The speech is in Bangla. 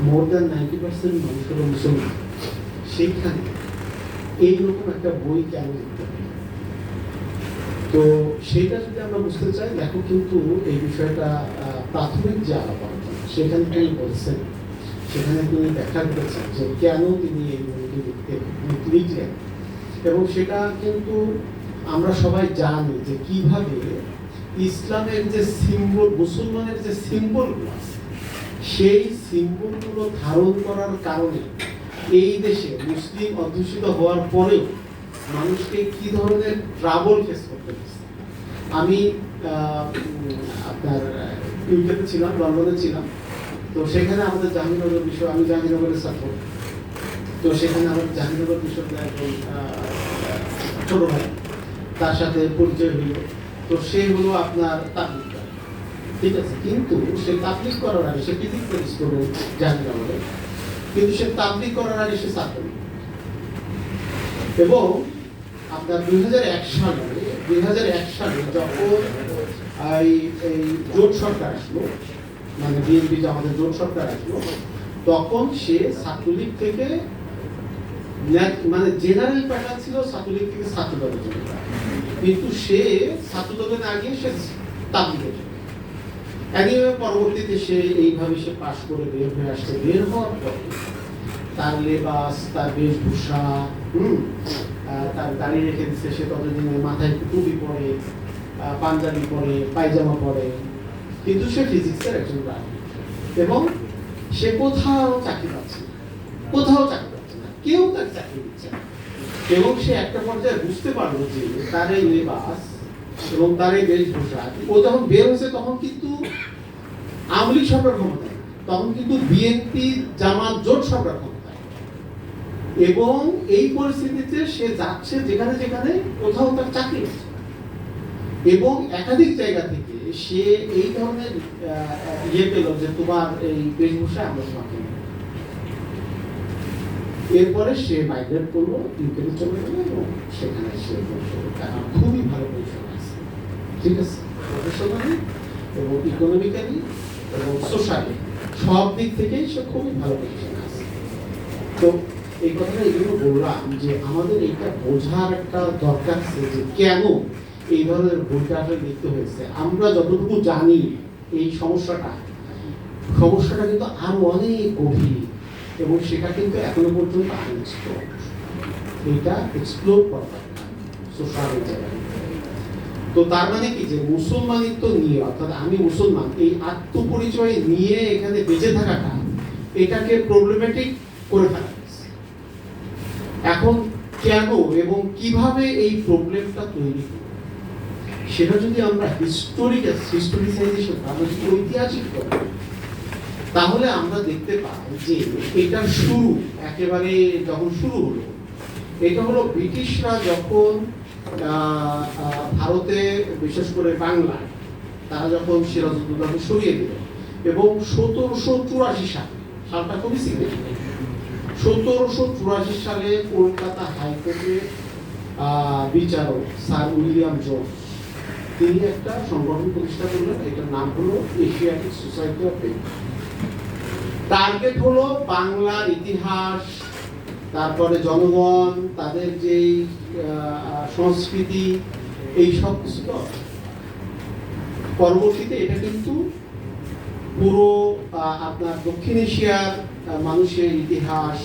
মোর দ্যান 90% মানুষ হলো মুসলমান, সেইখানে এইরকম একটা বই কেন লিখতে হবে? তো সেটা যদি আমরা বুঝতে চাই, লেখক কিন্তু এই বিষয়টা প্রাথমিক যে আলাপ আলোচনা সেখানে তিনি বলছেন, সেখানে তিনি ব্যাখ্যা করেছেন যে কেন তিনি এই বইটি লিখলেন। এবং সেটা কিন্তু আমরা সবাই জানি যে কিভাবে ইসলামের যে সিম্বল, মুসলমানের যে সিম্বলগুলো আছে, সেই সিম্বলগুলো ধারণ করার কারণে এই দেশে মুসলিম অধ্যুষিত হওয়ার পরেও মানুষকে কি ধরনের ট্রাবল ফেস করতে হচ্ছে। আমি আপনার ইউকেতে ছিলাম, লন্ডনে ছিলাম, তো সেখানে আমাদের জাহাঙ্গীরনগর বিষয়, আমি জাহাঙ্গীরনগরের ছাত্র, তো সেখানে আমাদের জাহাঙ্গীরনগর বিশ্ববিদ্যালয়ের একজন ছোট ভাই, তার সাথে পরিচয় হইল। তো সে হলো আপনার তাবলিগ করে, ঠিক আছে, কিন্তু সে তাবলিগ করার আগে সে ফিজিক্যাল স্টুডেন্ট জাহাঙ্গীরনগরে, কিন্তু সে তাবলিগ করার আগে সে ছাত্র। এবং আপনার 2001 সালে যখন এই জোট সরকার আসলো, মানে বিএনপি যে আমাদের জোট সরকার আসলো, তখন সে ছাত্রলীগ থেকে, মানে জেনারেল প্যাটার্ন ছিল ছাত্রলীগ থেকে ছাত্রদলের জন্য, কিন্তু সে ছাত্রদলের আগে সে তাবলিগের জন্য। এনিওয়ে পরবর্তীতে সে এইভাবে সে পাশ করে বের হয়ে আসছে। বের হওয়ার পরে তার লেবাস, তার বেশভূষা, তার দাড়ি রেখে দিচ্ছে, সে ততদিনে মাথায় টুপি পরে, পাঞ্জাবি পরে, পায়জামা পরে, কিন্তু সে ফিজিক্সের একজন প্রাণী। এবং সে কোথাও চাকরি পাচ্ছে না, কেউ তাকে চাকরি দিচ্ছে না। এবং সে একটা পর্যায়ে বুঝতে পারলো যে তার এই লেবাস এবং তার এই বেশভূষা, ও যখন বের হয়েছে তখন কিন্তু আওয়ামী লীগ সরকার ক্ষমতায়, তখন কিন্তু বিএনপি জামাত জোট সরকার ক্ষমতায়। এবং এই পরিস্থিতিতে সে যাচ্ছে যেখানে যেখানে কোথাও তার চাকরি হচ্ছে, এবং একাধিক জায়গা থেকে সে এই ধরনের পেল যে তোমার এই বেশভূষা আমরা তোমাকে। এরপরে সে মাইগ্রেট করলো, ইউকেতে চলে গেল, এবং সেখানে সে খুবই ভালো পজিশন আছে, ঠিক আছে, প্রফেশনালি এবং ইকোনমিক্যালি এবং সোশ্যালি সব দিক থেকেই সে খুবই ভালো পজিশন আছে। তো এই কথাটা এই জন্য বললাম যে আমাদের এইটা বোঝার একটা দরকার আছে যে কেন এই ধরনের বইটা আসলে লিখতে হয়েছে। আমরা যতটুকু জানি এই সমস্যাটা কিন্তু আরো অনেক গভীর, এবং সেটা কিন্তু এখনো পর্যন্ত আনএক্সপ্লোরড। এটা এক্সপ্লোর করা সোশ্যাল জায়গায়। তো তার মানে কি যে মুসলমানিত্ব নিয়ে, অর্থাৎ আমি মুসলমান, এই আত্মপরিচয় নিয়ে এখানে বেঁচে থাকাটা, এটাকে প্রবলেমেটিক করে ফেলা হয়েছে। এখন কেন এবং কিভাবে এই প্রবলেমটা তৈরি হবে, সেটা যদি আমরা হিস্টোরিসাইজেশন, আমরা যদি ঐতিহাসিক করি, তাহলে আমরা দেখতে পাই যে এটা শুরু একেবারে যখন শুরু হলো, এটা হলো ব্রিটিশরা যখন ভারতে, বিশেষ করে বাংলায়, তারা যখন সিরাজউদ্দৌলাকে সরিয়ে দিল, এবং 1784 সালটা খুবই সিগনিফিকেন্ট। 1784 সালে কলকাতা হাইকোর্টের বিচারক স্যার উইলিয়াম জোন্স, তিনি একটা সংগঠন প্রতিষ্ঠা করলেন, এটার নাম হলো Asiatic society of India. Target হলো বাংলার ইতিহাস, তারপরে জনগণ, তাদের যে সংস্কৃতি, এই সব কিছু। পরবর্তীতে এটা কিন্তু পুরো আপনার দক্ষিণ এশিয়ার মানুষের ইতিহাস,